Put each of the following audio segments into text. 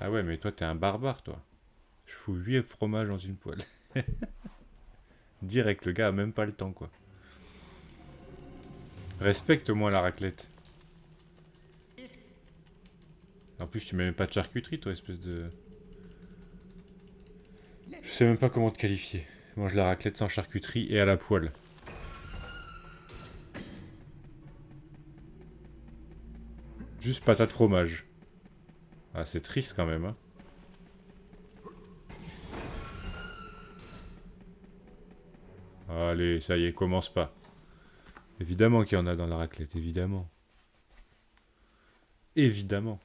Ah ouais, mais toi, t'es un barbare, toi. Je fous 8 fromages dans une poêle. Direct, le gars a même pas le temps, quoi. Respecte au moins la raclette. En plus, tu mets même pas de charcuterie, toi, espèce de... Je sais même pas comment te qualifier. Mange la raclette sans charcuterie et à la poêle. Juste patate fromage. Ah, c'est triste quand même, hein. Allez, ça y est, commence pas. Évidemment qu'il y en a dans la raclette, évidemment. Évidemment.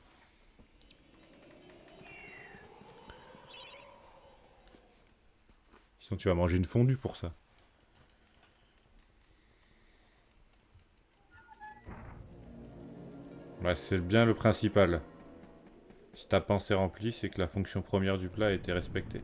Sinon, tu vas manger une fondue pour ça. Ouais, c'est bien le principal. Si ta pensée remplie, c'est que la fonction première du plat a été respectée.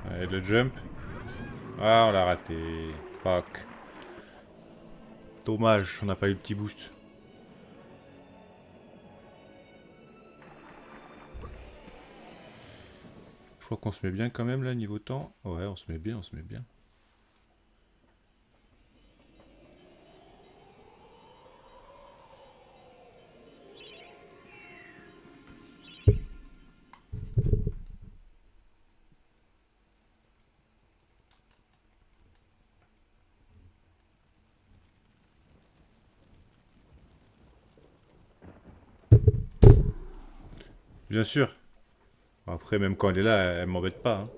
Allez, le jump. Ah, on l'a raté. Fuck. Dommage, on n'a pas eu le petit boost. Je crois qu'on se met bien quand même là, niveau temps. Ouais, on se met bien, on se met bien. Bien sûr. Après, même quand elle est là, elle m'embête pas, hein.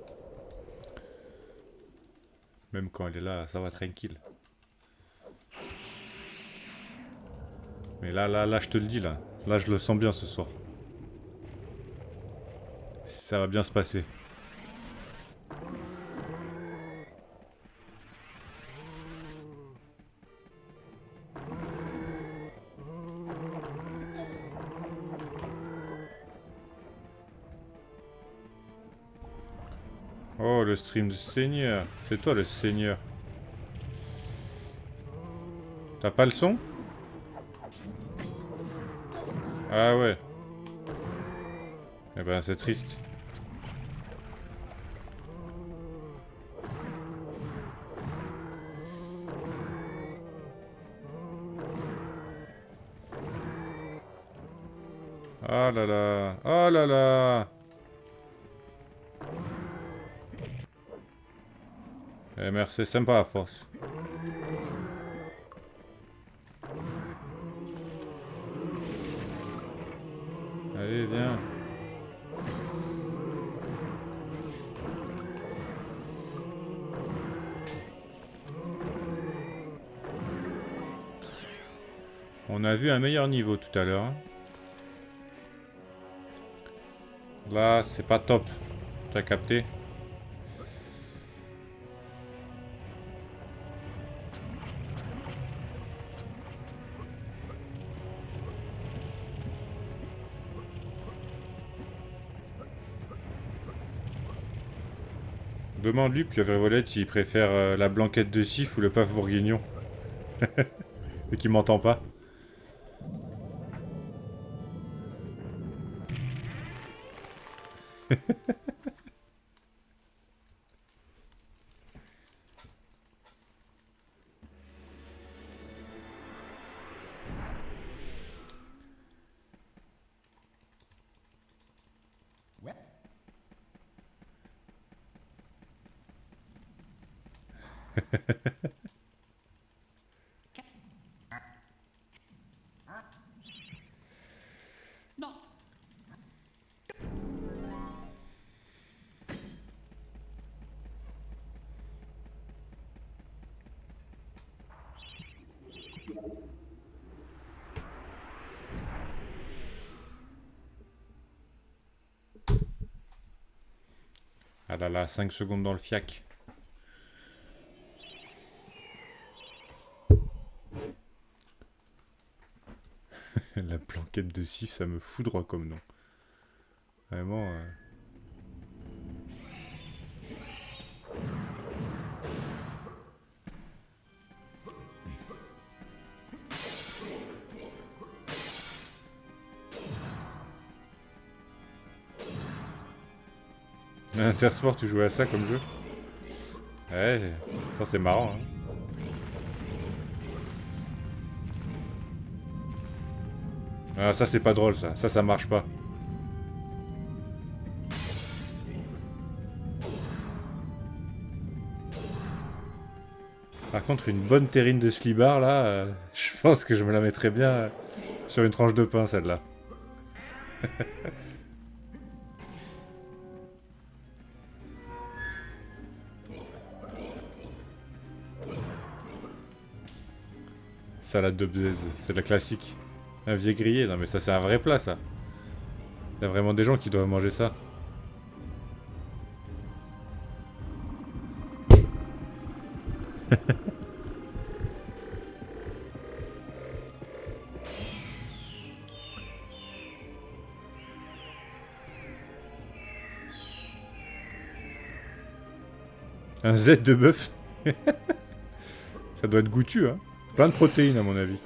Même quand elle est là, ça va tranquille. Mais là, je te le dis, là. Là, je le sens bien ce soir. Ça va bien se passer. Oh, le stream du Seigneur. C'est toi le Seigneur. T'as pas le son? Ah ouais. Eh ben, c'est triste. Ah là là. Oh là là. Eh merci, c'est sympa à force. Allez, viens. On a vu un meilleur niveau tout à l'heure, hein. Là, c'est pas top. T'as capté? Demande-lui, Pieuvre Volette, s'il préfère la blanquette de Sif ou le paf bourguignon. Et qu'il m'entend pas. Ah là là, 5 secondes dans le fiac. La blanquette de Sif, ça me foudroie comme nom. Vraiment. Intersport, tu jouais à ça comme jeu? Ouais, ça c'est marrant. Hein. Ah, ça c'est pas drôle ça. Ça marche pas. Par contre, une bonne terrine de slibard là, je pense que je me la mettrais bien sur une tranche de pain celle-là. Salade de bzez, c'est de la classique. Un vieil grillé, non mais ça c'est un vrai plat ça. Il y a vraiment des gens qui doivent manger ça. Un Z de bœuf. Ça doit être goûtu, hein. Plein de protéines à mon avis.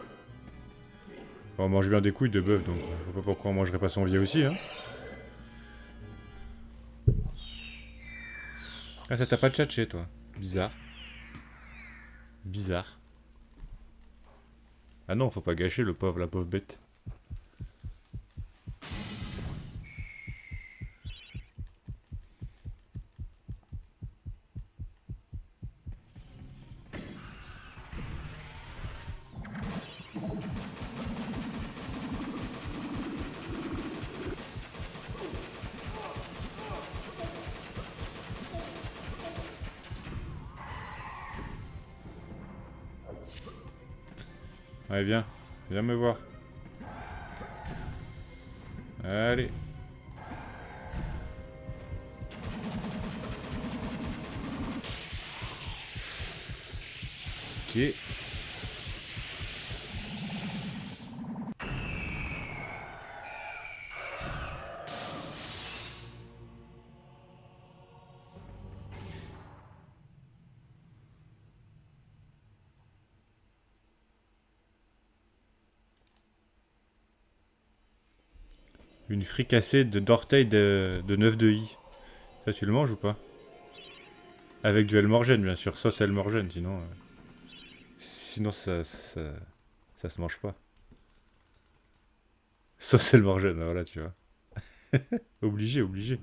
Bon, on mange bien des couilles de bœuf, donc je sais pas pourquoi on mangerait pas son vieil aussi, hein. Ah, ça t'a pas tchatché, toi. Bizarre. Bizarre. Ah non, faut pas gâcher le pauvre, la pauvre bête. Allez, viens. Viens me voir. Allez. Ok. Une fricassée d'orteils de 9 de i. Ça, tu le manges ou pas? Avec du Elmorgen, bien sûr. Sauce Elmorgen, sinon... Sinon, ça se mange pas. Sauce Elmorgen, voilà, tu vois. Obligé, obligé.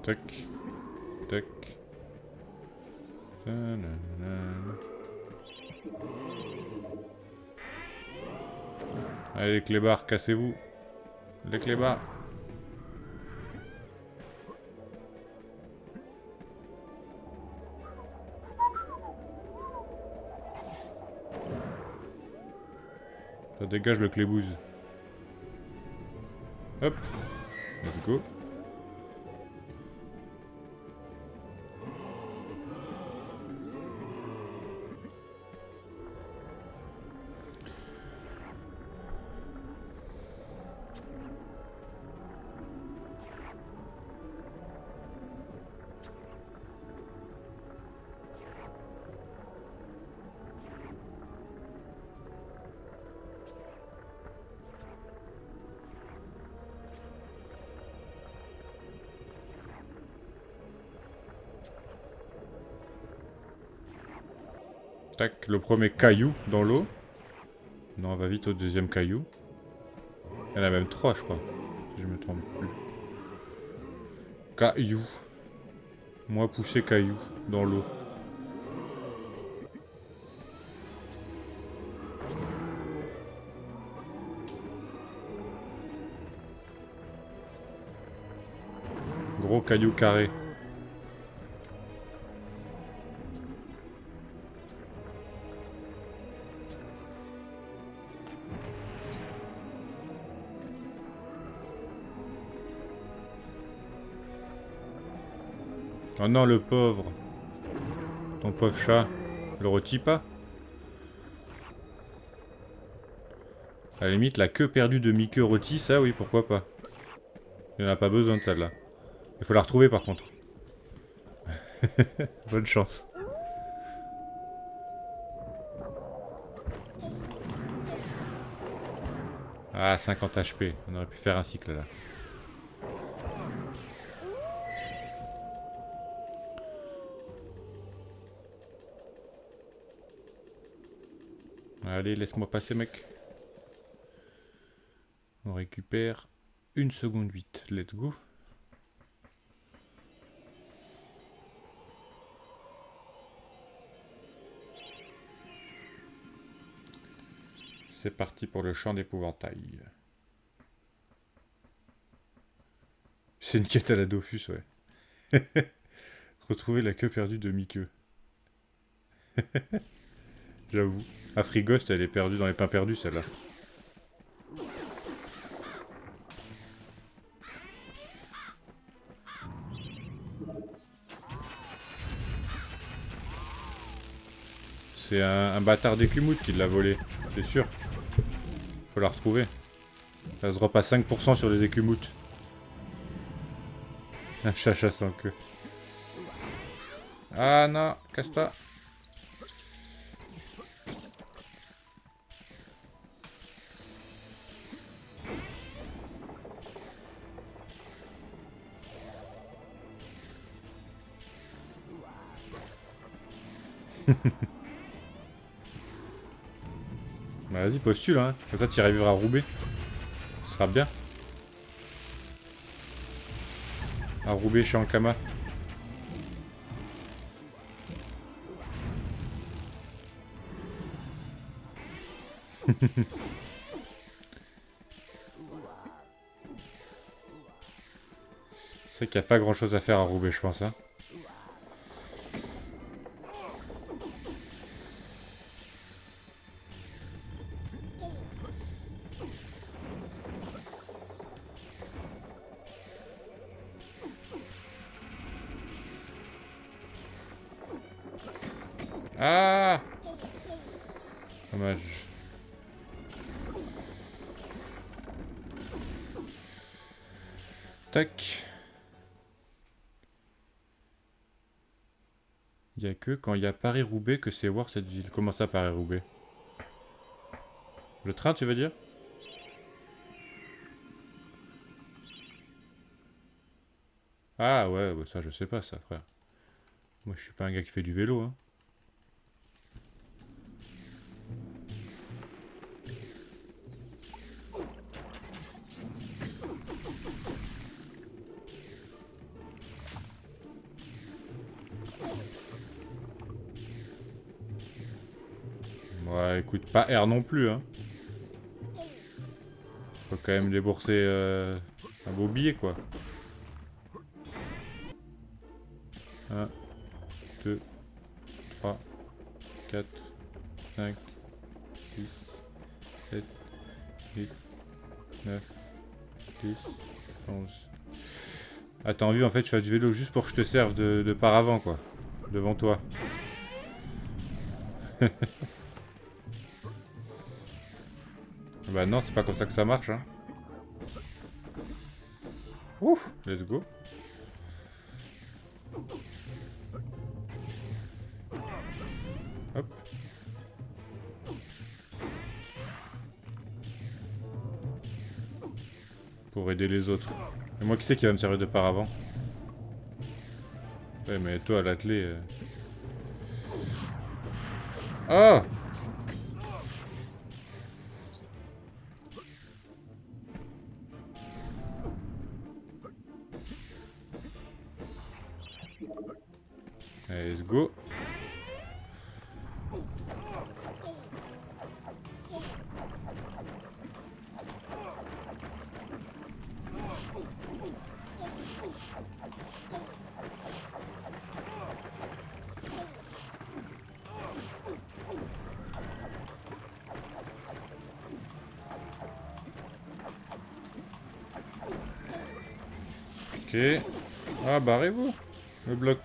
Tac. Tac. Nanana. Allez, les clébards, cassez-vous. Les clébards. Ça dégage le clébouze. Hop. Let's go. Tac, le premier caillou dans l'eau. Non, on va vite au deuxième caillou. Il y en a même 3, je crois. Si je me trompe plus. Caillou. Moi poussé caillou dans l'eau. Gros caillou carré. Oh non, le pauvre. Ton pauvre chat. Le rôtis pas. À la limite, la queue perdue de Mickey rôti, ça oui, pourquoi pas. Il en a pas besoin de celle-là. Il faut la retrouver par contre. Bonne chance. Ah, 50 HP. On aurait pu faire un cycle là. Allez, laisse-moi passer, mec. On récupère 1 seconde 8. Let's go. C'est parti pour le champ d'épouvantail. C'est une quête à la Dofus, ouais. Retrouver la queue perdue de Mickey. J'avoue. Afrighost, elle est perdue dans les pains perdus, celle-là. C'est un bâtard d'écumoute qui l'a volé, c'est sûr. Faut la retrouver. Ça se repasse 5% sur les écumoutes. Un chacha sans queue. Ah non, casse-toi. Bah vas-y, postule, hein. Comme ça, tu arriveras à Roubaix. Ce sera bien. À Roubaix, chez Ankama. C'est vrai qu'il n'y a pas grand chose à faire à Roubaix, je pense, hein. Ah! Dommage. Tac. Il n'y a que quand il y a Paris-Roubaix que c'est voir cette ville. Comment ça, Paris-Roubaix? Le train, tu veux dire? Ah ouais, bah ça je sais pas ça, frère. Moi je suis pas un gars qui fait du vélo, hein. Ouais, écoute, pas R non plus, hein. Faut quand même débourser un beau billet, quoi. 1, 2, 3, 4, 5, 6, 7, 8, 9, 10, 11. Ah, t'as envie en fait je fais du vélo juste pour que je te serve de paravent, quoi. Devant toi. Bah non, c'est pas comme ça que ça marche, hein. Ouf, let's go. Hop. Pour aider les autres. Et moi qui sais qui va me servir de paravent? Ouais mais toi l'athlé... Ah! Allez, let's go. Ok. Ah, barrez-vous. Le bloc.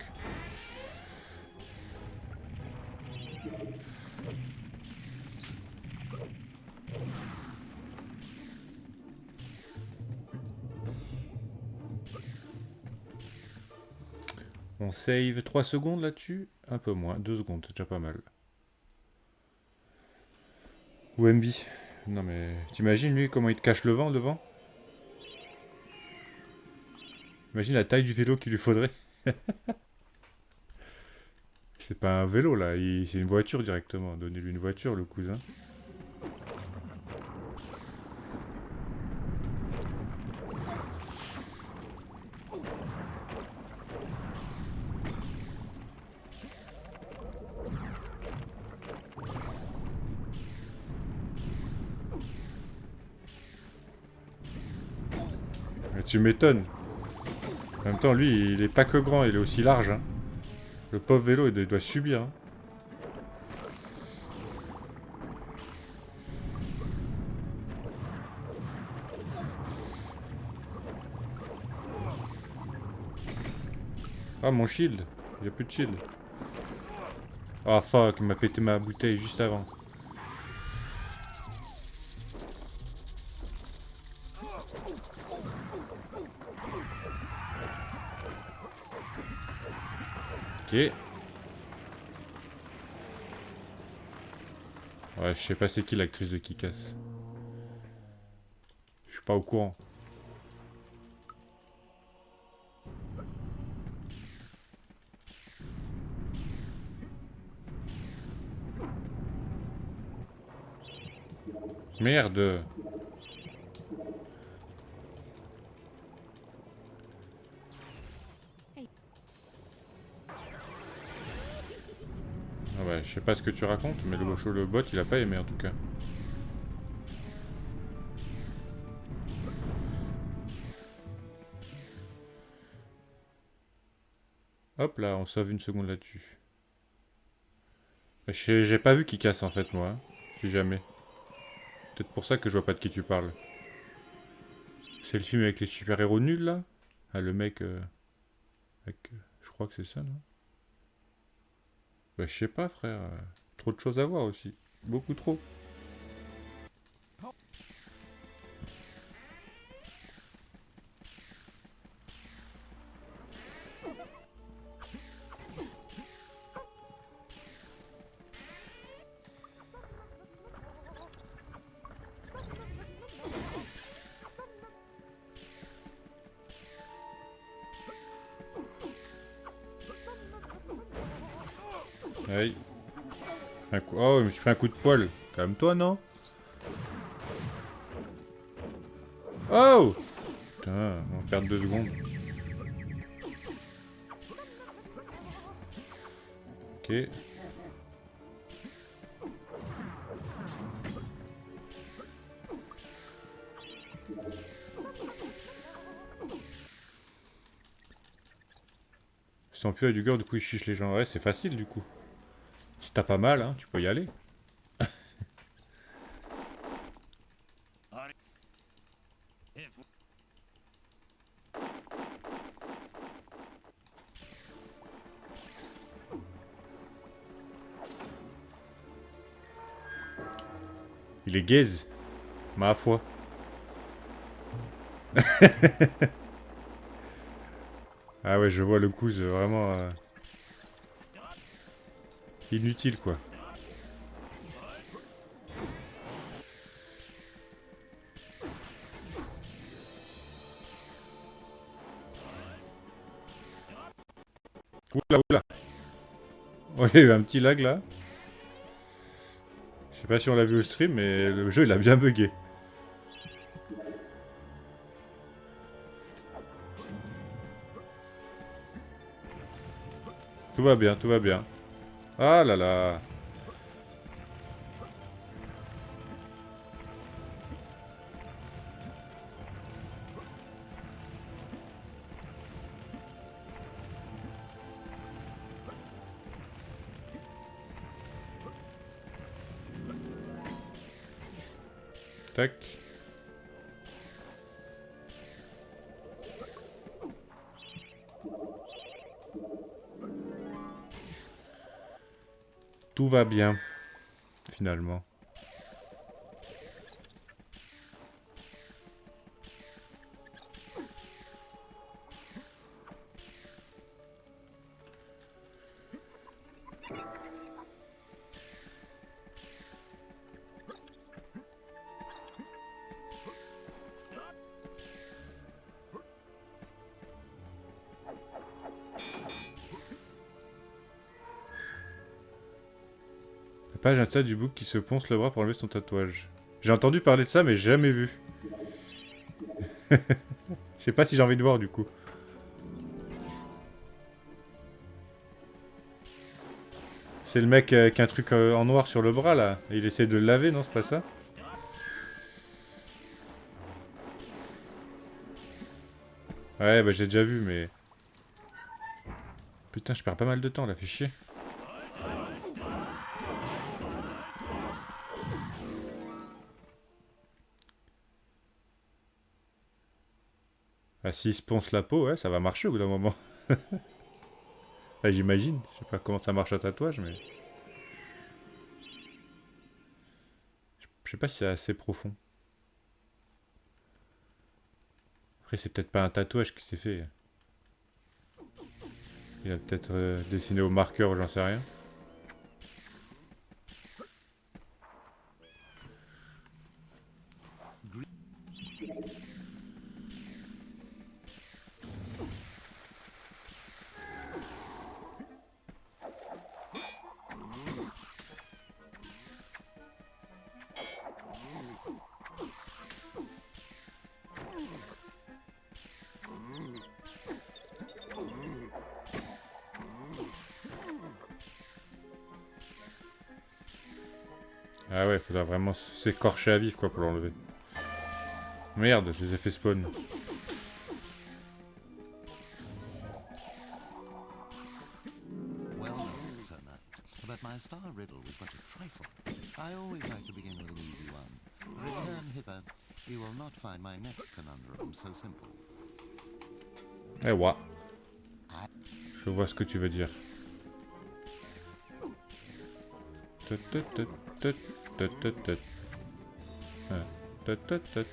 On save 3 secondes là-dessus. Un peu moins, 2 secondes, c'est déjà pas mal. Wemby. Non mais, t'imagines lui comment il te cache le vent devant? Imagine la taille du vélo qu'il lui faudrait. C'est pas un vélo là, c'est une voiture directement. Donnez-lui une voiture le cousin. Mais tu m'étonnes. En même temps, lui, il est pas que grand, il est aussi large. Hein. Le pauvre vélo, il doit subir. Hein. Ah, mon shield. Il y a plus de shield. Ah, fuck, il m'a pété ma bouteille juste avant. Ok. Ouais, je sais pas c'est qui l'actrice de Kick-Ass. Je suis pas au courant. Merde. Ah ouais, je sais pas ce que tu racontes, mais le bot, il a pas aimé en tout cas. Hop là, on sauve une seconde là-dessus. J'ai pas vu qui casse en fait, moi. Hein, si jamais. Peut-être pour ça que je vois pas de qui tu parles. C'est le film avec les super-héros nuls là? Ah, le mec. Je crois que c'est ça, non? Bah, je sais pas, frère. Trop de choses à voir aussi. Beaucoup trop. Aïe. Oh, je me suis pris un coup de poil. Calme-toi, non? Oh! Putain, on perd 2 secondes. Ok. Sans plus à du gore, du coup, il chiche les gens. Ouais, c'est facile, du coup. Si t'as pas mal, hein, tu peux y aller. Il est gaze. Ma foi. Ah ouais, je vois le coup, c'est vraiment inutile, quoi. Oula, oula. Ouais, il y a eu un petit lag, là. Je sais pas si on l'a vu au stream, mais le jeu, il a bien bugué. Tout va bien, tout va bien. Ah là là. Tac. Tout va bien, finalement. La page Insta du bouc qui se ponce le bras pour enlever son tatouage. J'ai entendu parler de ça, mais jamais vu. Je sais pas si j'ai envie de voir, du coup. C'est le mec avec un truc en noir sur le bras, là. Et il essaie de le laver, non? C'est pas ça? Ouais, bah j'ai déjà vu, mais... Putain, je perds pas mal de temps, là, fait chier. Ah, s'il se ponce la peau, ouais, ça va marcher au bout d'un moment. Ouais, j'imagine. Je sais pas comment ça marche un tatouage, mais... Je sais pas si c'est assez profond. Après, c'est peut-être pas un tatouage qui s'est fait. Il a peut-être dessiné au marqueur, j'en sais rien. Ah ouais, faudra vraiment s'écorcher à vif, quoi, pour l'enlever. Merde, je les ai fait spawn. Well done, Sir Knight. But my star riddle was but a trifle. I always like to begin with an easy one. Return hither. You will not find my next conundrum so simple. Eh ouais. Je vois ce que tu veux dire. Tut, tut, tut, tut, tut, tut, tut. Tut, tut, tut.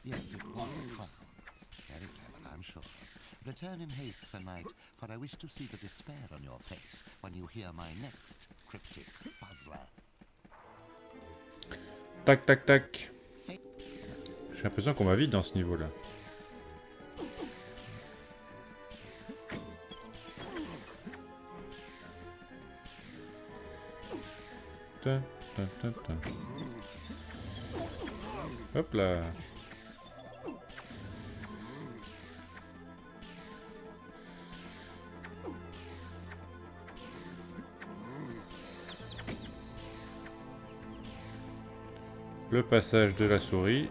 Yes, it was a clown. Very clever, I'm sure. Return in haste, Sir Knight, for I wish to see the despair on your face when you hear my next cryptic puzzler. Tac, tac, tac. J'ai l'impression qu'on va vite dans ce niveau-là. Tin, tin, tin, tin. Hop là. Le passage de la souris.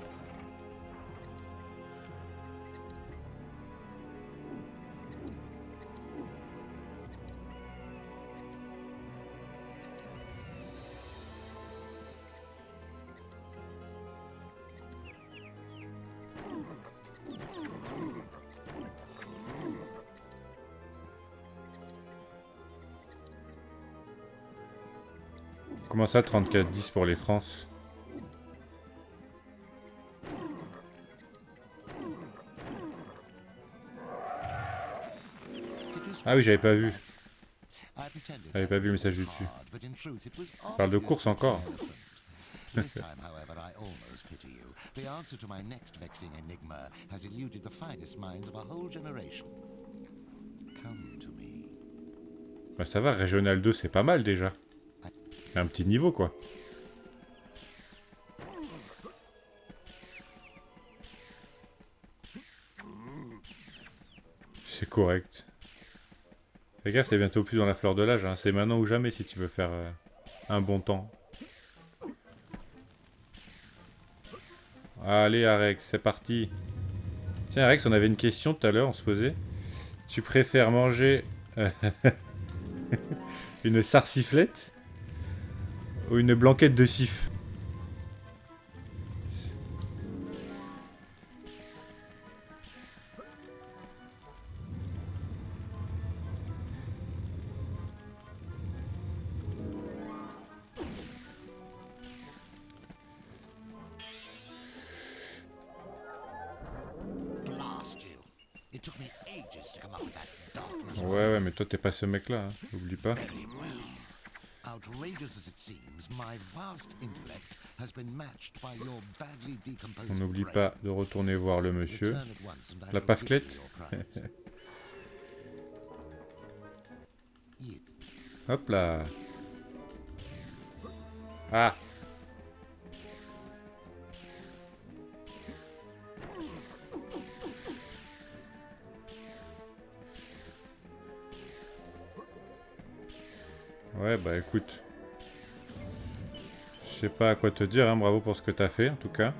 Comment ça, 34-10 pour les France? Ah oui, j'avais pas vu. J'avais pas vu le message du dessus. On parle de course encore. This time, however, I almost pity you. The answer to my next vexing enigma has eluded the finest minds of a whole generation. Come to me. Bah ça va, Régional 2, c'est pas mal déjà. Un petit niveau, quoi. C'est correct. Fais gaffe, t'es bientôt plus dans la fleur de l'âge. Hein. C'est maintenant ou jamais si tu veux faire un bon temps. Allez, Arex, c'est parti. Tiens, Arex, on avait une question tout à l'heure, on se posait. Tu préfères manger... Une sarciflette ou une blanquette de sif? Blast you. It took me ages to come up with that darkness. Ouais, mais toi t'es pas ce mec-là, hein. N'oublie pas. Very well. Outrageous as it seems, my vast intellect has been matched by your badly decomposed On n'oublie brain. pas de retourner voir le monsieur. Return at once and I La shall pafclette. give you your prize. You. Hop là. Ah. Ouais, bah écoute. Je sais pas à quoi te dire, hein. Bravo pour ce que t'as fait, en tout cas.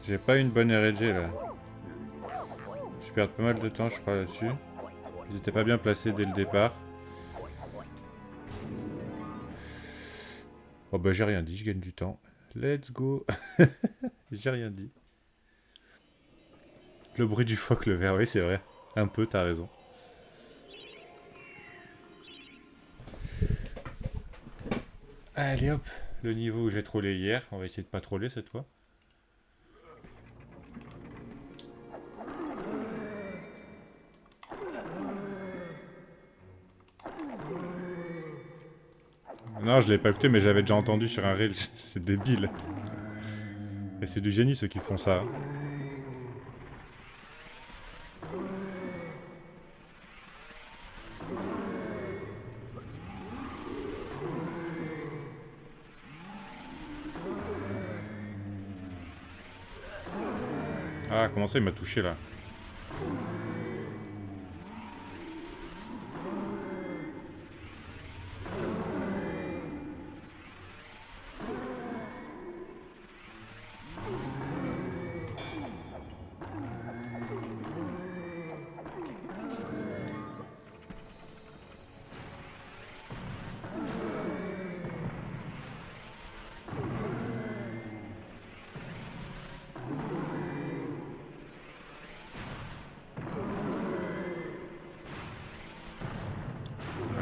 J'ai pas une bonne R&G là. Je perds pas mal de temps, je crois, là-dessus. Ils étaient pas bien placés dès le départ. Oh bah j'ai rien dit, je gagne du temps. Let's go. J'ai rien dit. Le bruit du phoque, le verre, oui c'est vrai. Un peu, t'as raison. Allez hop, le niveau où j'ai trollé hier, on va essayer de pas troller cette fois. Non, je l'ai pas écouté, mais j'avais déjà entendu sur un reel. C'est débile. Et c'est du génie ceux qui font ça. Ah, comment ça il m'a touché là?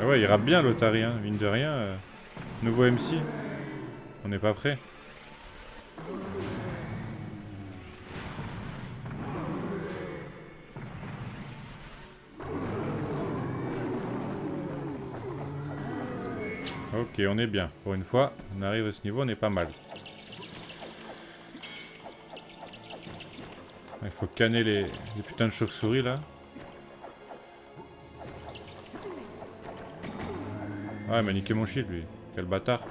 Ah ouais, il rappe bien l'Otari, hein, mine de rien. Nouveau MC. On n'est pas prêt. Ok, on est bien. Pour une fois, on arrive à ce niveau, on est pas mal. Il faut canner les putains de chauves-souris là. Ouais, il m'a niqué mon shield lui. Quel bâtard.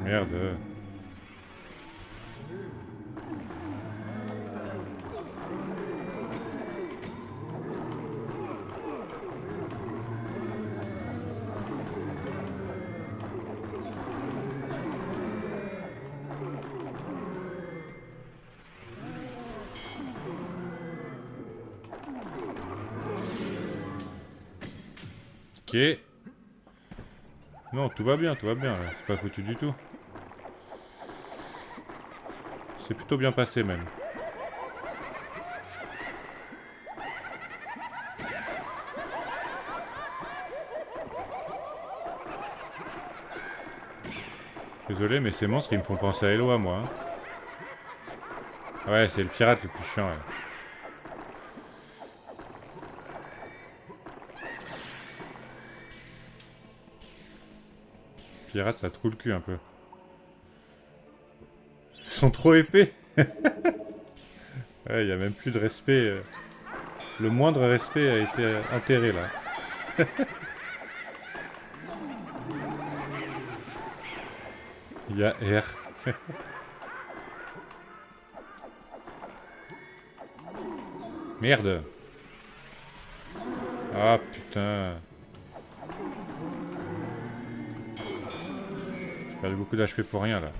Merde. Ok. Non, tout va bien, là. C'est pas foutu du tout. C'est plutôt bien passé même. Désolé, mais ces monstres, ils me font penser à Eloa, moi. Hein. Ouais, c'est le pirate le plus chiant, ouais. Pirate, ça trouve le cul un peu. Ils sont trop épais. Ouais, il y a même plus de respect. Le moindre respect a été enterré, là. Il y a R. Merde. Ah, putain. J'ai perdu beaucoup d'HP pour rien, là.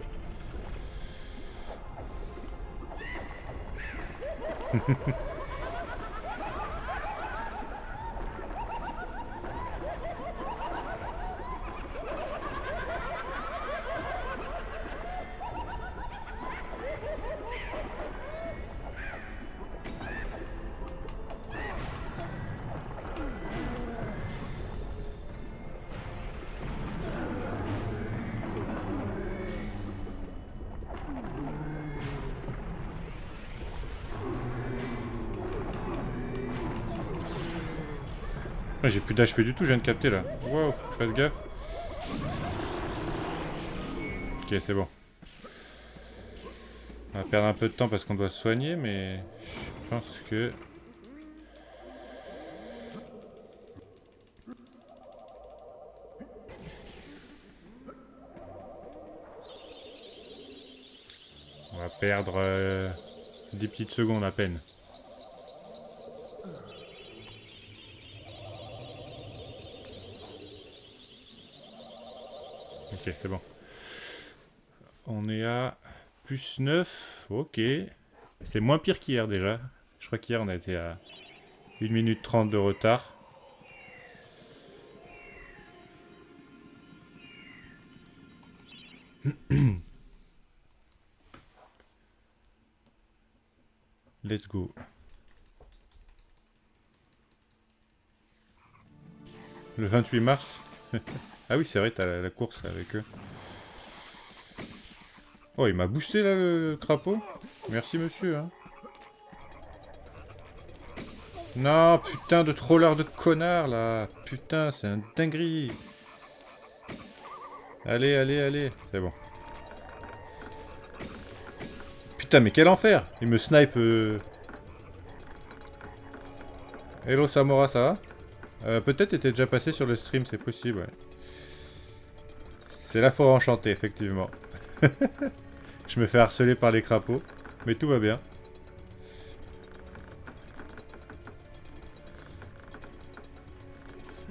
Ouais, j'ai plus d'HP du tout, je viens de capter, là. Wow, je fasse gaffe. Ok, c'est bon. On va perdre un peu de temps parce qu'on doit se soigner, mais je pense que... On va perdre 10 petites secondes à peine. Ok, c'est bon. On est à plus 9. Ok. C'est moins pire qu'hier déjà. Je crois qu'hier on a été à 1 minute 30 de retard. Let's go. Le 28 mars. Ah oui, c'est vrai, t'as la course là, avec eux. Oh, il m'a boosté là le crapaud. Merci monsieur. Hein. Non, putain de troller de connard là. Putain, c'est un dinguerie. Allez, allez, allez. C'est bon. Putain, mais quel enfer. Il me snipe. Hello Samora, ça va peut-être était déjà passé sur le stream, c'est possible, ouais. C'est la forêt enchantée, effectivement. Je me fais harceler par les crapauds, mais tout va bien.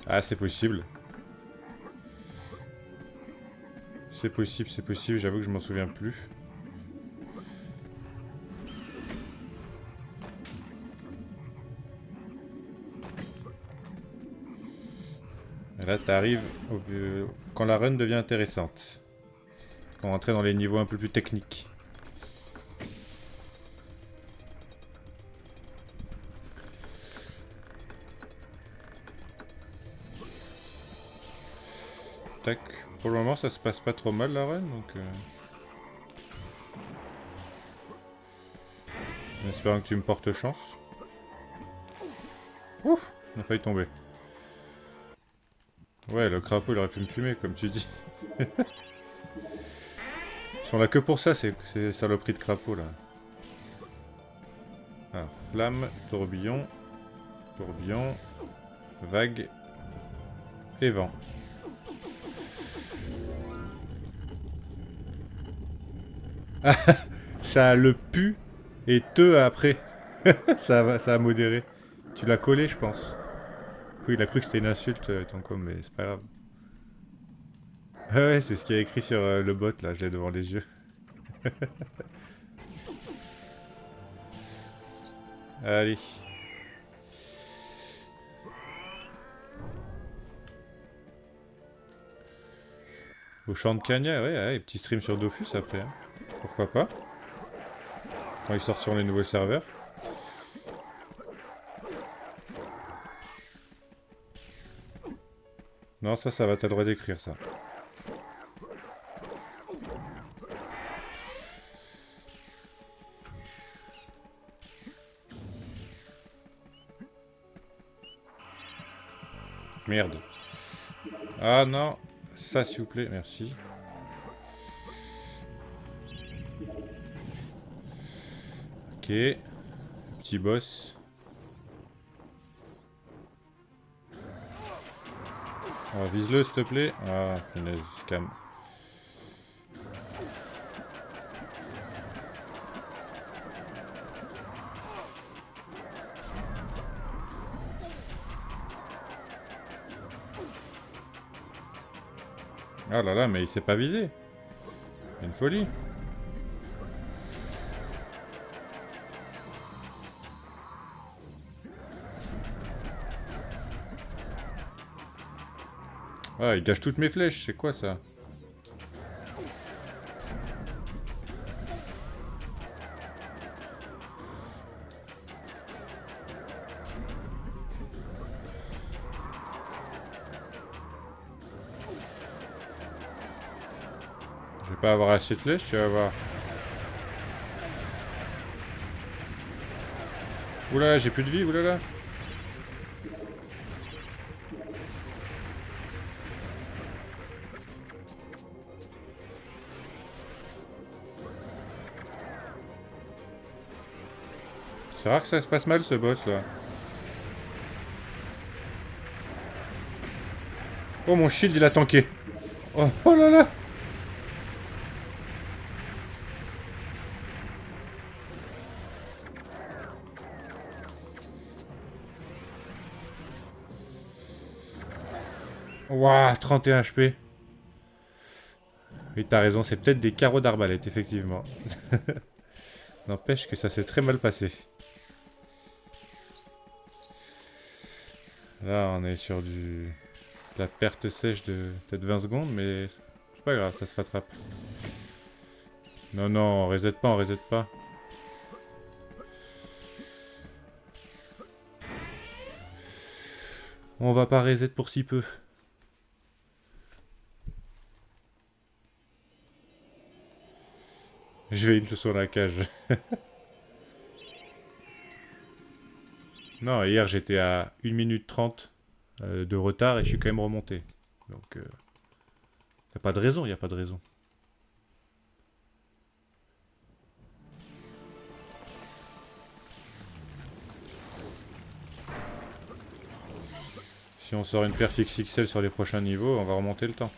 Ah, c'est possible. C'est possible, j'avoue que je m'en souviens plus. Et là, t'arrives quand la run devient intéressante. Quand on rentrer dans les niveaux un peu plus techniques. Tac. Pour le moment, ça se passe pas trop mal la run, donc... En espérant que tu me portes chance. Ouf, on a failli tomber. Ouais, le crapaud, il aurait pu me fumer, comme tu dis. Ils sont là que pour ça, ces saloperies de crapaud, là. Alors, flamme, tourbillon, tourbillon, vague et vent. Ça a le pu et te après. Ça a modéré. Tu l'as collé, je pense. Oui, il a cru que c'était une insulte, ton com, mais c'est pas grave. Ouais, c'est ce qu'il y a écrit sur le bot, là, je l'ai devant les yeux. Allez. Au champ de Cagna, ouais, ouais, petit stream sur Dofus après. Hein. Pourquoi pas. Quand ils sortent sur les nouveaux serveurs. Non, ça va, t'as le droit d'écrire ça. Merde. Ah non. Ça, s'il vous plaît, merci. Ok. Petit boss. Oh, vise-le, s'il te plaît. Ah, punaise, calme. Ah là là, mais il s'est pas visé. C'est une folie. Ah, il gâche toutes mes flèches, c'est quoi ça? Je vais pas avoir assez de flèches, tu vas voir. Oula, j'ai plus de vie, oulala. C'est rare que ça se passe mal ce boss là. Oh, mon shield il a tanké. Oh, oh là là. Ouah, 31 HP. Oui, t'as raison, c'est peut-être des carreaux d'arbalète, effectivement. N'empêche que ça s'est très mal passé. Là, on est sur la perte sèche de peut-être 20 secondes, mais c'est pas grave, ça se rattrape. Non, non, on reset pas, on reset pas. On va pas reset pour si peu. Je vais une sur la cage. Non, hier j'étais à 1 minute 30 de retard et je suis quand même remonté. Donc, y a pas de raison, y a pas de raison. Si on sort une perf XXL sur les prochains niveaux, on va remonter le temps.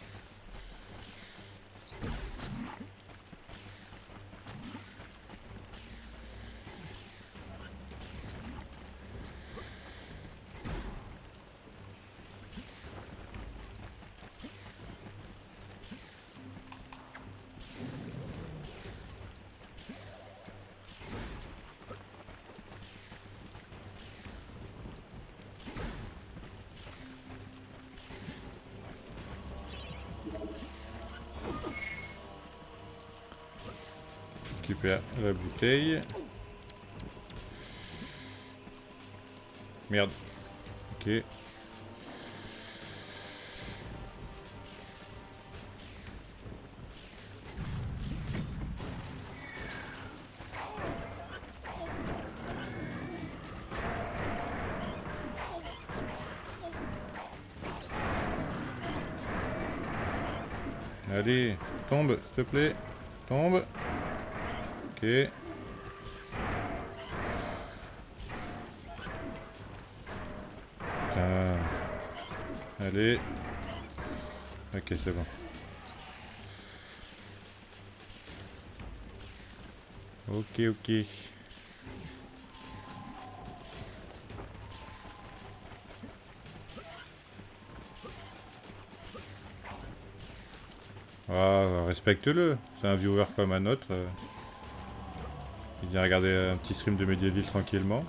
Récupère la bouteille. Merde. Ok. Allez, tombe, s'il te plaît. Tombe. Ok. Putain. Allez. Ok, c'est bon. Ok, ok. Ah, respecte-le. C'est un viewer comme un autre. Il vient regarder un petit stream de Medieval tranquillement.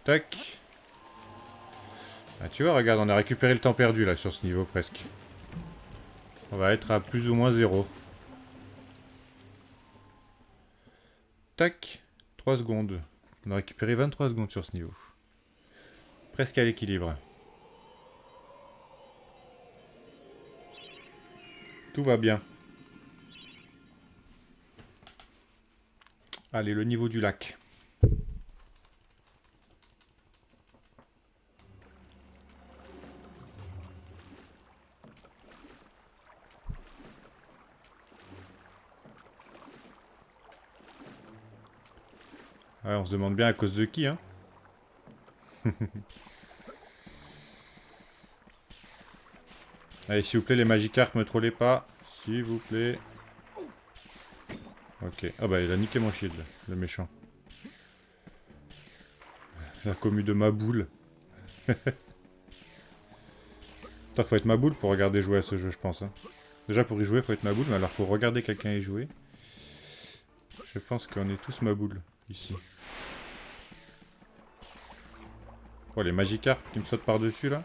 Tac. Ah, tu vois, regarde, on a récupéré le temps perdu là sur ce niveau presque. On va être à plus ou moins 0. Tac. 3 secondes. On a récupéré 23 secondes sur ce niveau. Presque à l'équilibre. Tout va bien. Allez, le niveau du lac. Ouais, on se demande bien à cause de qui, hein. Allez, s'il vous plaît, les Magikarp, me trollez pas. S'il vous plaît. Ok. Ah bah, il a niqué mon shield, le méchant. La commu de ma boule. Putain, faut être ma boule pour regarder jouer à ce jeu, je pense. Hein. Déjà, pour y jouer, faut être ma boule, mais alors pour regarder quelqu'un y jouer, je pense qu'on est tous ma boule, ici. Oh, les Magikarp qui me sautent par-dessus, là.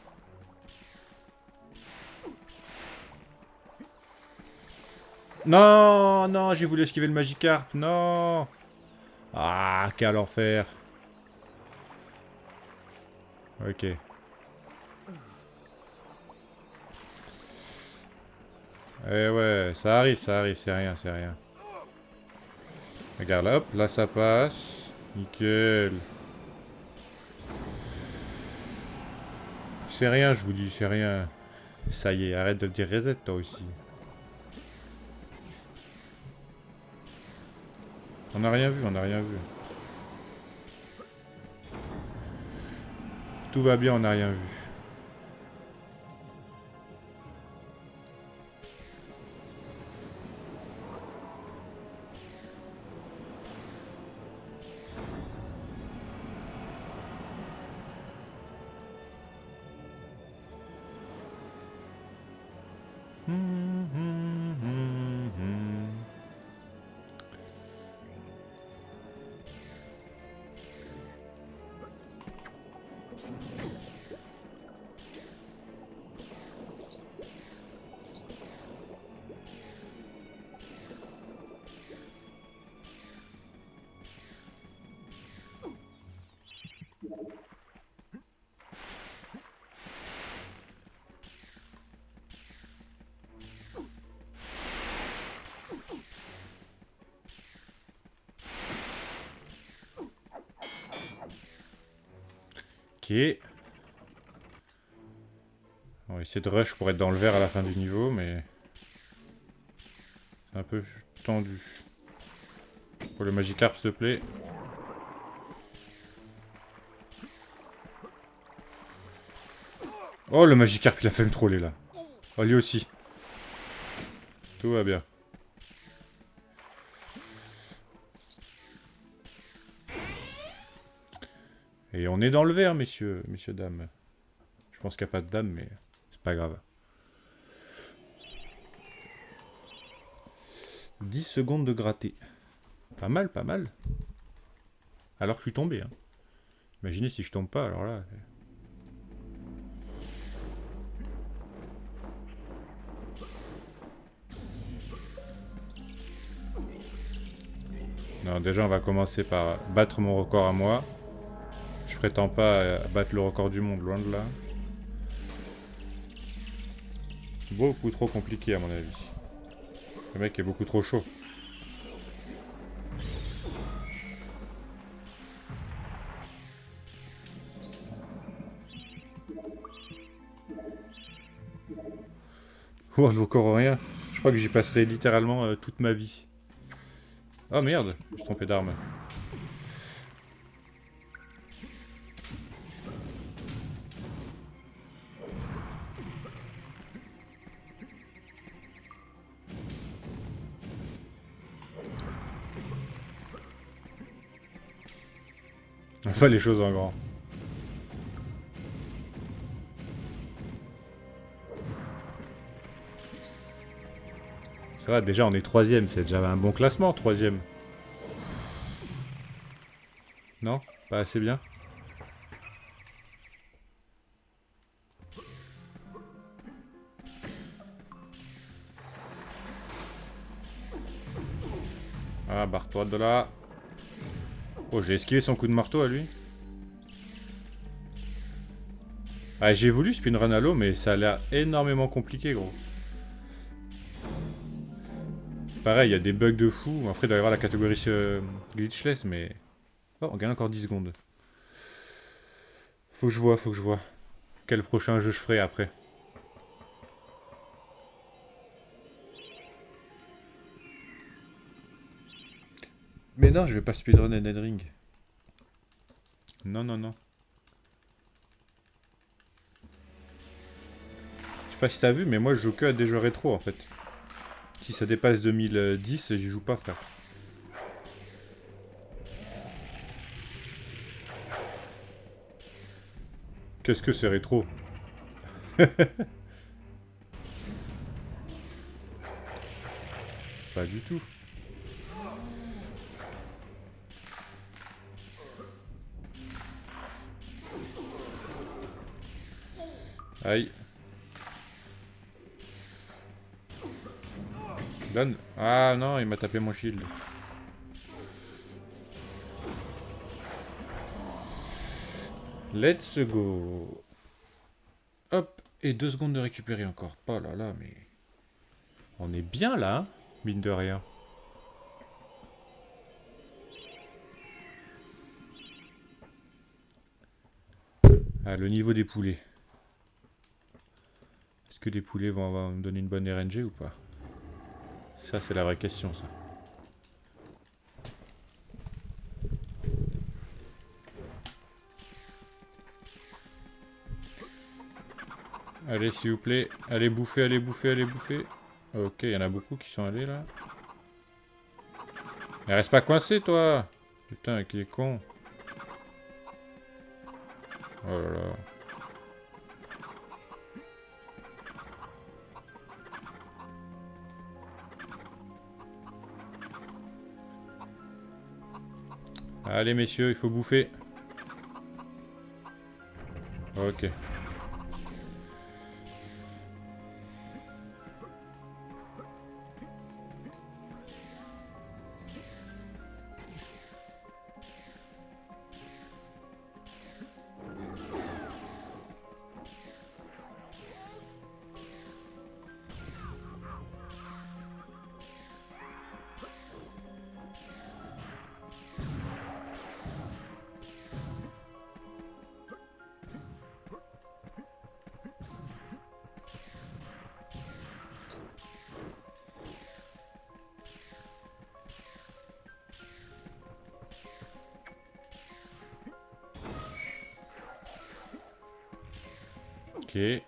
Non, non, j'ai voulu esquiver le Magikarp, non. Ah, quel enfer. Ok. Eh ouais, ça arrive, c'est rien, c'est rien. Regarde là, hop, là ça passe. Nickel. C'est rien, je vous dis, c'est rien. Ça y est, arrête de dire reset toi aussi. On n'a rien vu, on n'a rien vu. Tout va bien, on n'a rien vu. Ok. On va essayer de rush pour être dans le vert à la fin du niveau, mais... C'est un peu tendu. Pour le Magikarp, s'il te plaît. Oh, le Magikarp, il a fait me troller, là. Oh, lui aussi. Tout va bien. Et on est dans le vert, messieurs, dames. Je pense qu'il n'y a pas de dames, mais c'est pas grave. 10 secondes de gratter. Pas mal, pas mal. Alors que je suis tombé. Hein. Imaginez si je tombe pas, alors là... Non, déjà on va commencer par battre mon record à moi. Je prétends pas battre le record du monde, loin de là. Beaucoup trop compliqué à mon avis. Le mec est beaucoup trop chaud. Oh, encore rien. Je crois que j'y passerai littéralement toute ma vie. Oh merde, je me suis trompé d'arme. On fait les choses en grand. Ça va, déjà on est 3ème, c'est déjà un bon classement, 3ème. Non? Pas assez bien? Ah, barre-toi de là. Oh, j'ai esquivé son coup de marteau à lui. Ah, j'ai voulu speedrun à l'eau, mais ça a l'air énormément compliqué, gros. pareil, il y a des bugs de fou. Après, il doit y avoir la catégorie glitchless, mais... Oh, on gagne encore 10 secondes. Faut que je vois, faut que je vois. Quel prochain jeu je ferai après. Mais non, je vais pas speedrun Elden Ring. Non, non, non. Je sais pas si t'as vu, mais moi je joue que à des jeux rétro en fait. Si ça dépasse 2010, j'y joue pas, frère. Qu'est-ce que c'est rétro? Pas du tout. Aïe. Donne. Ah non, il m'a tapé mon shield. Let's go. Hop. Et 2 secondes de récupérer encore. Oh là là, mais... On est bien là, hein, mine de rien. Ah, le niveau des poulets. Est-ce que les poulets vont me donner une bonne RNG ou pas? Ça, c'est la vraie question, ça. Allez, s'il vous plaît. Allez bouffer, allez bouffer, allez bouffer. Ok, il y en a beaucoup qui sont allés, là. Mais reste pas coincé, toi! Putain, qui est con. Oh là là. Allez, messieurs, il faut bouffer. Ok. Ok.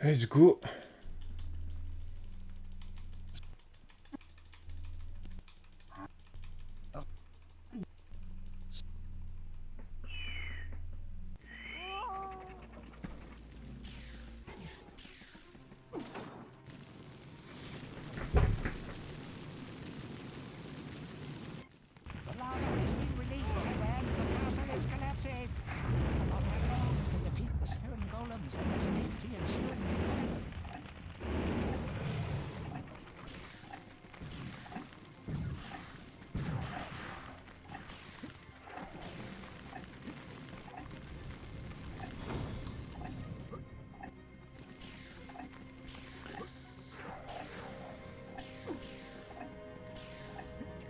Let's go. The lava has been released, Sedan. The castle is collapsing. Not have long to defeat the stone golems and escape the ensuing inferno.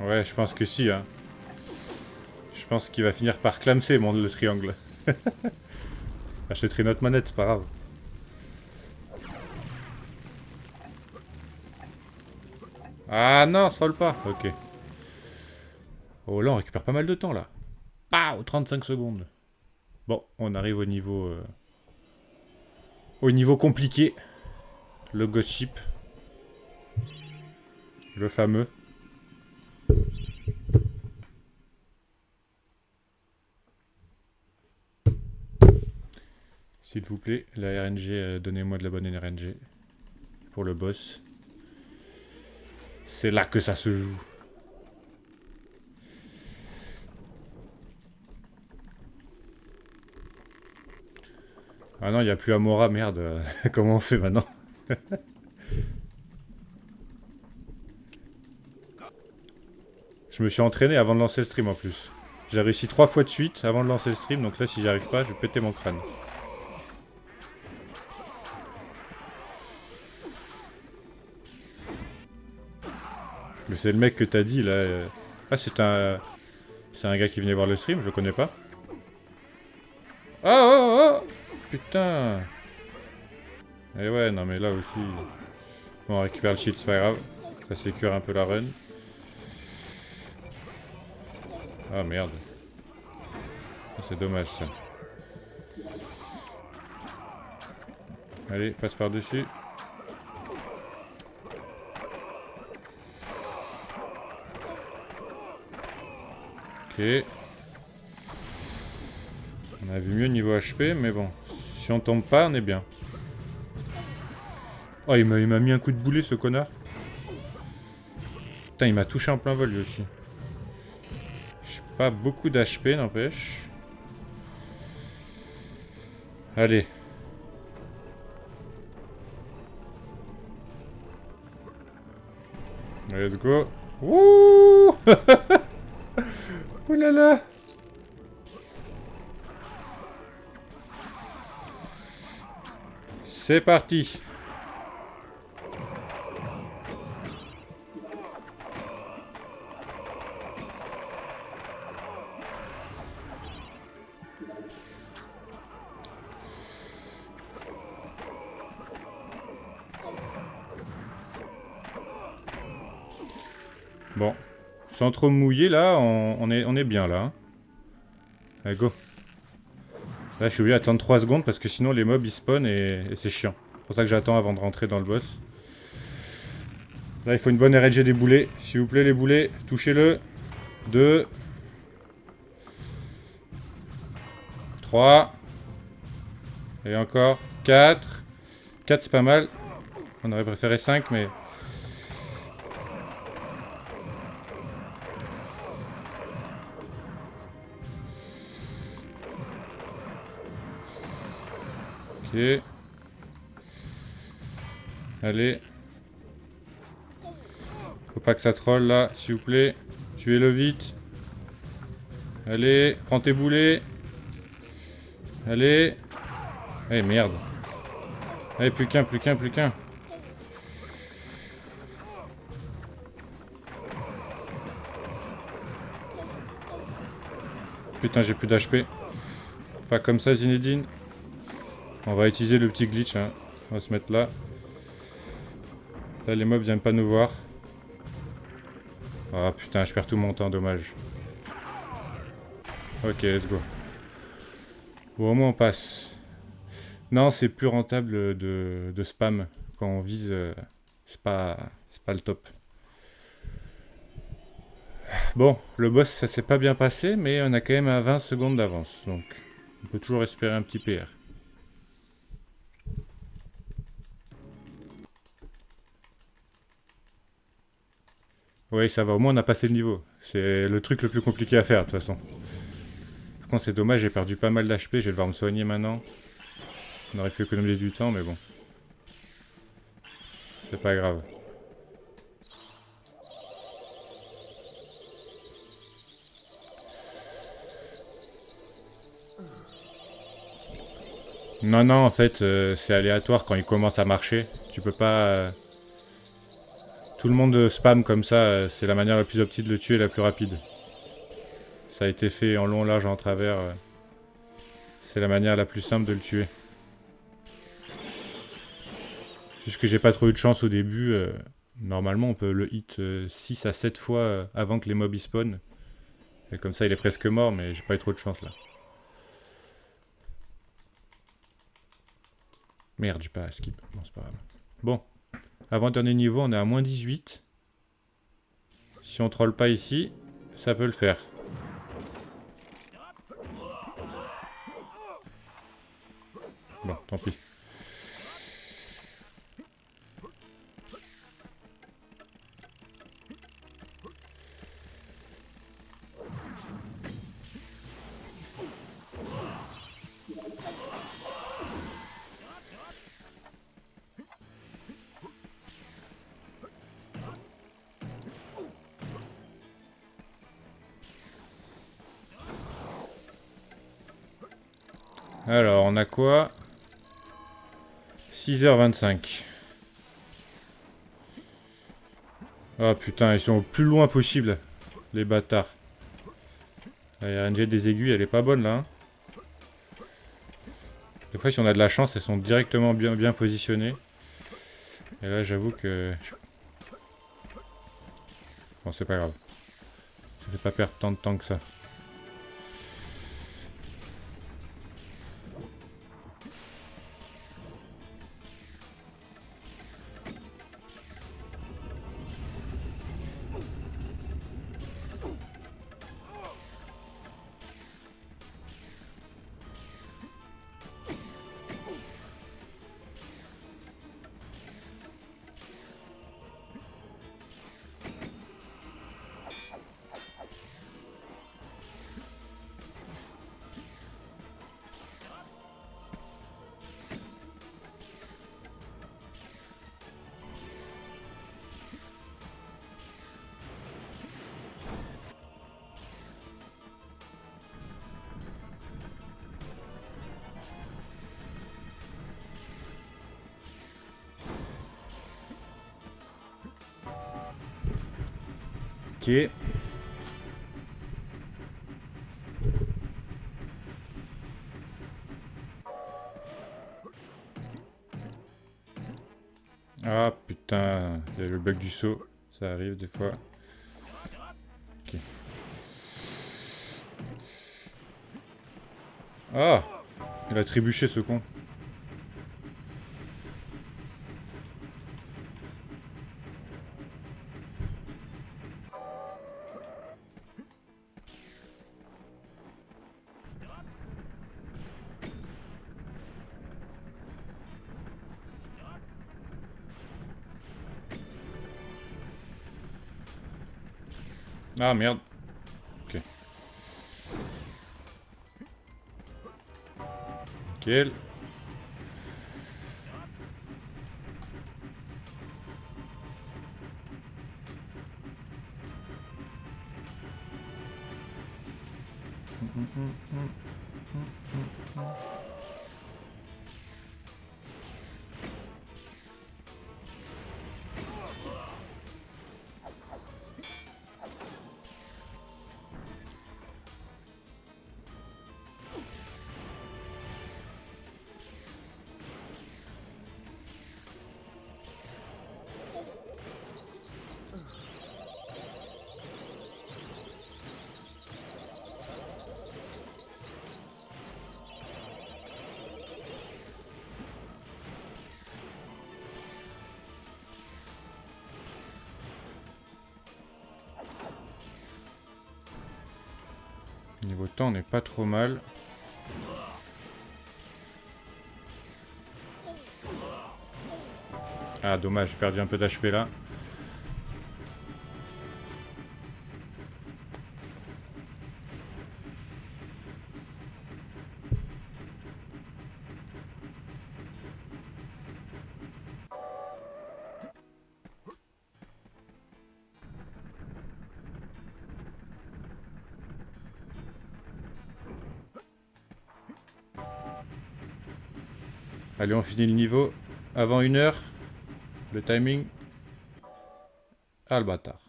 Ouais, je pense que si, hein. Je pense qu'il va finir par clamser, le triangle. Achèterai notre manette, c'est pas grave. Ah non, se roule pas. Ok. Oh là, on récupère pas mal de temps, là. Pow, 35 secondes. Bon, on arrive au niveau... au niveau compliqué. Le Ghost Ship. Le fameux. S'il vous plaît, la RNG, donnez-moi de la bonne RNG. Pour le boss. C'est là que ça se joue. Ah non, il n'y a plus Amora, merde. Comment on fait maintenant? Je me suis entraîné avant de lancer le stream en plus. J'ai réussi 3 fois de suite avant de lancer le stream, donc là si j'y arrive pas, je vais péter mon crâne. Mais c'est le mec que t'as dit là. Ah c'est un... C'est un gars qui venait voir le stream, je le connais pas. Oh oh oh! Putain! Et ouais, non mais là aussi... Bon, on récupère le shield, c'est pas grave. Ça sécure un peu la run. Ah merde. C'est dommage ça. Allez, passe par-dessus. Ok. On a vu mieux niveau HP, mais bon. Si on tombe pas, on est bien. Oh, il m'a mis un coup de boulet, ce connard. Putain, il m'a touché en plein vol, lui aussi. J'ai pas beaucoup d'HP, n'empêche. Allez. Let's go. Wouh! Ouh là là! C'est parti! Bon. Sans trop mouiller, là, on est bien, là. Hein. Allez, go. Là, je suis obligé d'attendre 3 secondes parce que sinon les mobs ils spawnent et c'est chiant. C'est pour ça que j'attends avant de rentrer dans le boss. Là, il faut une bonne RNG des boulets. S'il vous plaît, les boulets, touchez-le. 2. 3. Et encore. 4. 4, c'est pas mal. On aurait préféré 5, mais... Ok. Allez. Faut pas que ça troll là, s'il vous plaît. Tuez-le vite. Allez, prends tes boulets. Allez. Eh merde. Allez, plus qu'un, plus qu'un, plus qu'un. Putain, j'ai plus d'HP. Pas comme ça, Zinedine. On va utiliser le petit glitch. Hein. On va se mettre là. Là, les mobs viennent pas nous voir. Ah putain, je perds tout mon temps, dommage. Ok, let's go. Bon, au moins on passe. Non, c'est plus rentable de spam. Quand on vise, c'est pas le top. Bon, le boss, ça s'est pas bien passé, mais on a quand même à 20 secondes d'avance. Donc, on peut toujours espérer un petit PR. Oui, ça va. Au moins, on a passé le niveau. C'est le truc le plus compliqué à faire, de toute façon. Par contre, c'est dommage, j'ai perdu pas mal d'HP. Je vais devoir me soigner maintenant. On aurait pu économiser du temps, mais bon. C'est pas grave. Non, non, en fait, c'est aléatoire quand il commence à marcher. Tu peux pas... Tout le monde spam comme ça, c'est la manière la plus optique de le tuer, la plus rapide. Ça a été fait en long, large, en travers. C'est la manière la plus simple de le tuer. Juste que j'ai pas trop eu de chance au début. Normalement, on peut le hit 6 à 7 fois avant que les mobs y spawnent. Et comme ça, il est presque mort, mais j'ai pas eu trop de chance là. Merde, j'ai pas skip. Bon, c'est pas grave. Bon. Avant-dernier niveau, on est à moins 18. Si on troll pas ici, ça peut le faire. Bon, tant pis. Alors, on a quoi? 6h25. Oh putain, ils sont au plus loin possible, les bâtards. La RNG des aiguilles, elle est pas bonne là. Hein. Des fois, si on a de la chance, elles sont directement bien positionnées. Et là, j'avoue que... Bon, c'est pas grave. Ça fait pas perdre tant de temps que ça. Ok. Ah putain, il y a le bug du saut. Ça arrive des fois. Ok. Ah! Il a trébuché ce con. Ah merde. Ok. Nickel. Niveau temps, on n'est pas trop mal. Ah dommage, j'ai perdu un peu d'HP là. Allez, on finit le niveau avant 1h. Le timing. Ah le bâtard.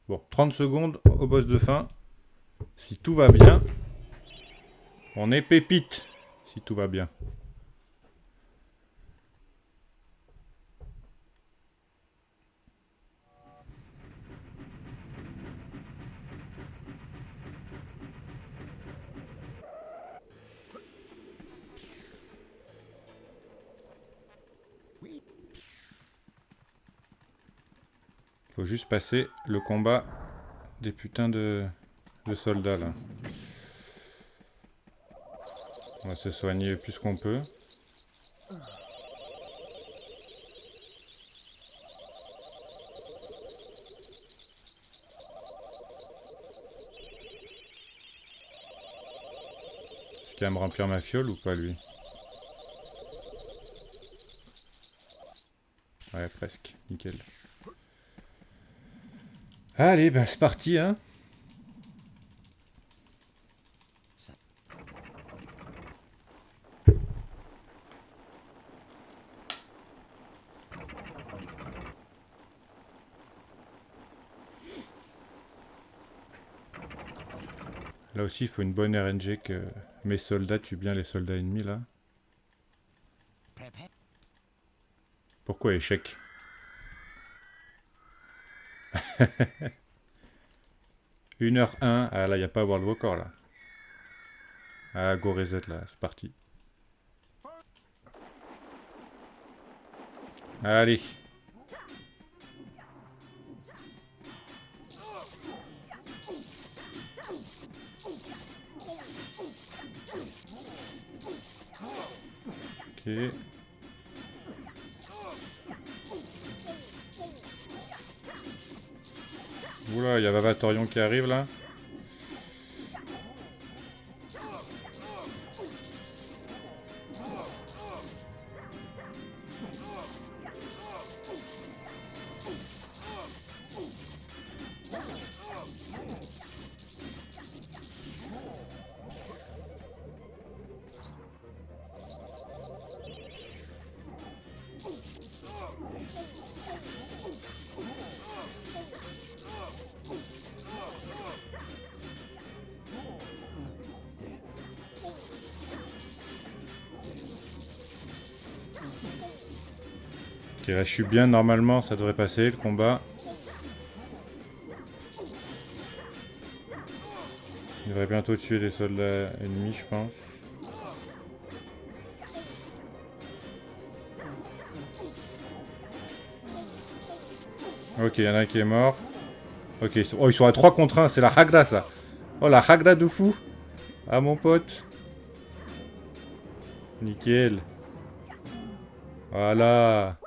Bon, 30 secondes au boss de fin. Si tout va bien, on est pépite. Si tout va bien. Faut juste passer le combat des putains de soldats là. On va se soigner plus qu'on peut. Est-ce qu'il va me remplir ma fiole ou pas lui? Ouais, presque. Nickel. Allez, ben c'est parti, hein. Là aussi, il faut une bonne RNG que mes soldats tuent bien les soldats ennemis, là. Prepare. Pourquoi échec? 1h01. Ah là, il n'y a pas World Record, là. Ah, go reset, là. C'est parti. Allez. Ok. Oula, il y a Vavatorion qui arrive là. Ok, là je suis bien, normalement ça devrait passer le combat. Il devrait bientôt tuer les soldats ennemis, je pense. Ok, il y en a un qui est mort. Ok, ils sont à 3 contre 1, c'est la Hagda ça. Oh la Hagda de fou. Ah mon pote. Nickel. Voilà.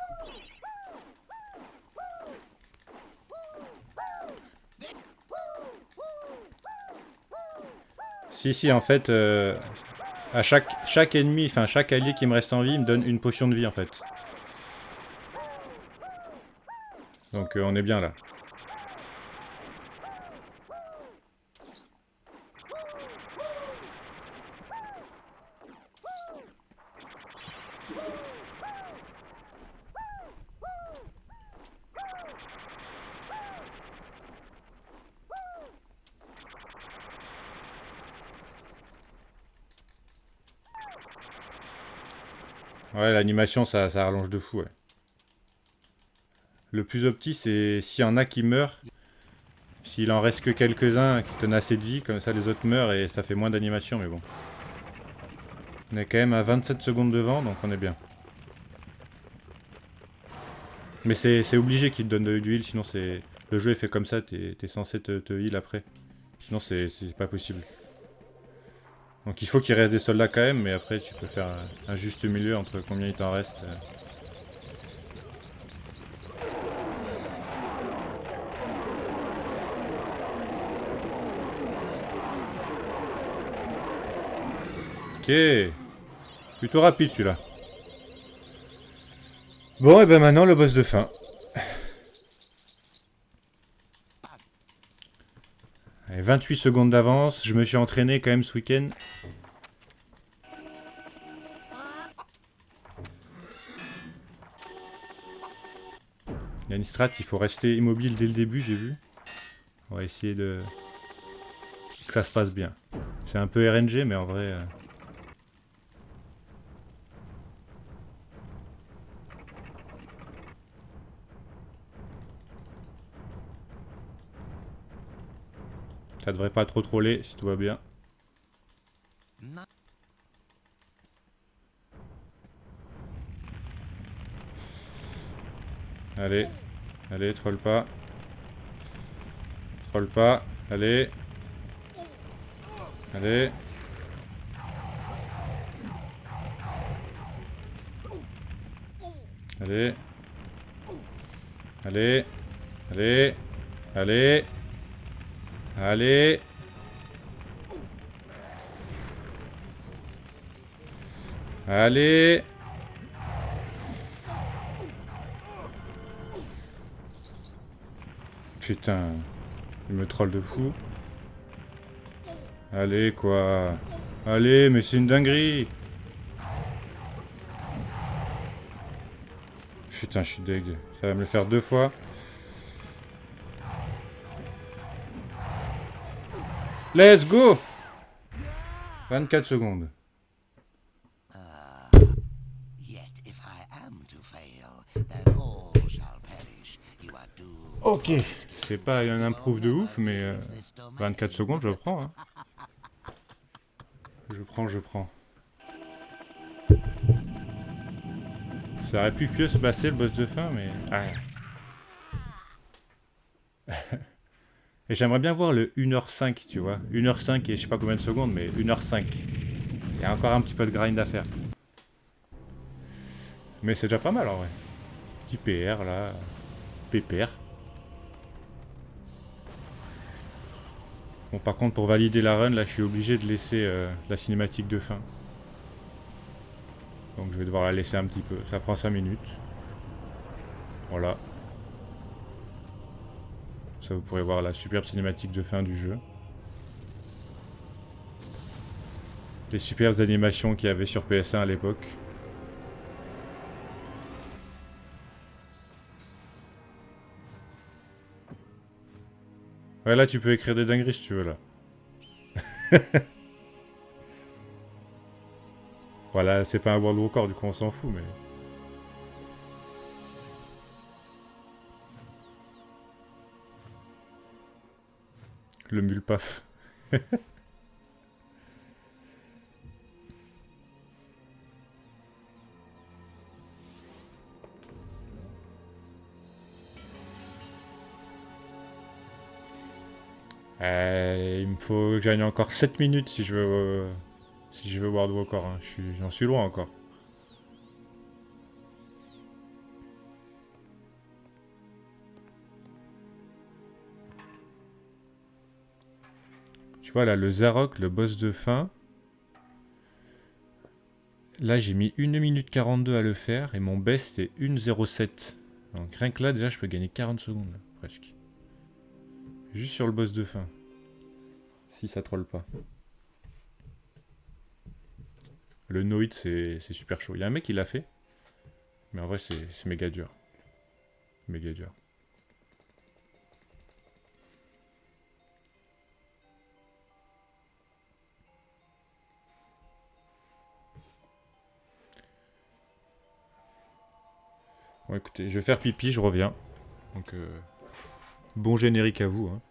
Si, en fait, à chaque ennemi, enfin chaque allié qui me reste en vie, me donne une potion de vie en fait. Donc on est bien là. Ouais, l'animation ça rallonge de fou, ouais. Le plus opti, c'est s'il y en a qui meurent, s'il en reste que quelques-uns qui donnent assez de vie, comme ça les autres meurent et ça fait moins d'animation, mais bon. On est quand même à 27 secondes devant, donc on est bien. Mais c'est obligé qu'il te donne du heal, sinon c'est... Le jeu est fait comme ça, t'es censé te heal après. Sinon c'est pas possible. Donc il faut qu'il reste des soldats quand même, mais après tu peux faire un juste milieu entre combien il t'en reste. Ok. Plutôt rapide celui-là. Bon, et ben maintenant le boss de fin. Allez, 28 secondes d'avance, je me suis entraîné quand même ce week-end. Il y a une strat, il faut rester immobile dès le début, j'ai vu. On va essayer de... que ça se passe bien. C'est un peu RNG, mais en vrai... Ça devrait pas trop troller si tout va bien. No. Allez, allez, troll pas. Troll pas, allez. Allez. Allez. Allez. Allez. Allez. Allez. Allez. Putain. Il me troll de fou. Allez, quoi. Allez, mais c'est une dinguerie. Putain, je suis deg. Ça va me le faire 2 fois. Let's go! 24 secondes. Yet if I am to fail, then all shall perish. You are doomed. Ok. C'est pas un improve de ouf, mais 24 secondes, je prends. Hein. Je prends. Ça aurait pu mieux se passer le boss de fin, mais... Ah. Et j'aimerais bien voir le 1h05, tu vois. 1h05 et je sais pas combien de secondes, mais 1h05. Il y a encore un petit peu de grind à faire. Mais c'est déjà pas mal en vrai. Petit PR là. PPR. Bon, par contre, pour valider la run, là, je suis obligé de laisser la cinématique de fin. Donc je vais devoir la laisser un petit peu. Ça prend 5 minutes. Voilà. Ça, vous pourrez voir la superbe cinématique de fin du jeu. Les superbes animations qu'il y avait sur PS1 à l'époque. Ouais, là, tu peux écrire des dingueries si tu veux, là. Voilà, c'est pas un World Record, du coup, on s'en fout, mais... Le mulpaf. Il me faut que j'aille encore 7 minutes si je veux World Record. Hein. J'en suis loin encore. Tu vois là, le Zarok, le boss de fin. Là, j'ai mis 1 minute 42 à le faire et mon best est 1,07. Donc rien que là, déjà, je peux gagner 40 secondes, là, presque. Juste sur le boss de fin. Si ça troll pas. Le no-hit, c'est super chaud. Il y a un mec qui l'a fait. Mais en vrai, c'est méga dur. Méga dur. Bon, écoutez, je vais faire pipi, je reviens. Donc, bon générique à vous. Hein.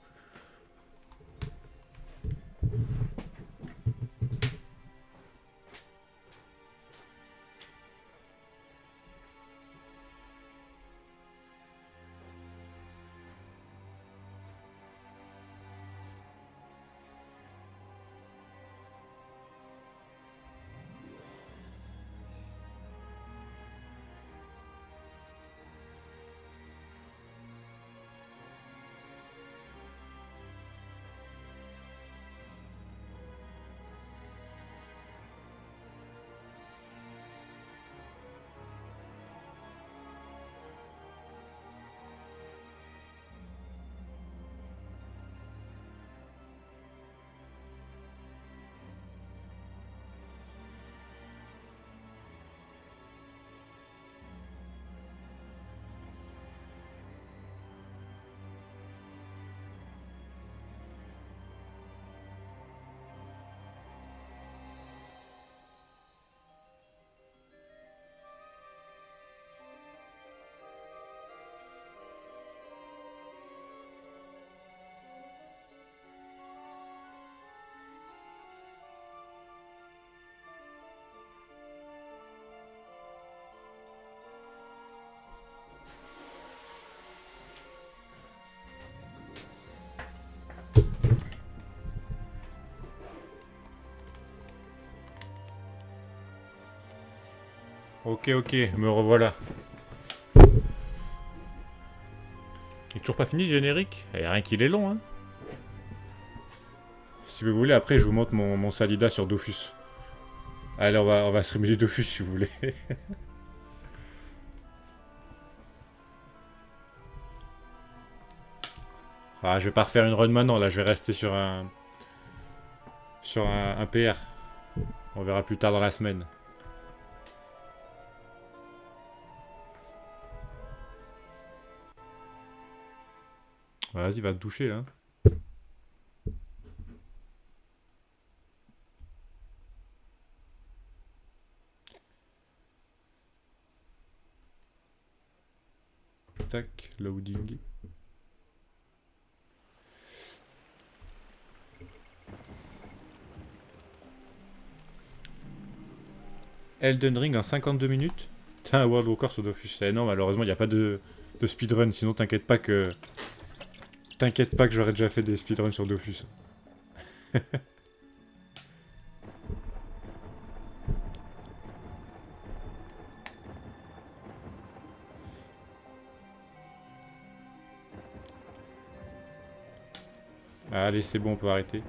Ok, me revoilà. Il est toujours pas fini le générique. Et rien qu'il est long, hein. Si vous voulez, après, je vous montre mon Salida sur Dofus. Allez, on va streamer du Dofus si vous voulez. Ah, je vais pas refaire une run maintenant, là, je vais rester sur un... Sur un PR. On verra plus tard dans la semaine. Vas-y, va te doucher, là. tac, loading. Elden Ring en 52 minutes. Putain, World Record sur Dofus. Eh non, malheureusement, il n'y a pas de speedrun. Sinon, t'inquiète pas que... T'inquiète pas que j'aurais déjà fait des speedruns sur Dofus. Allez, c'est bon, on peut arrêter.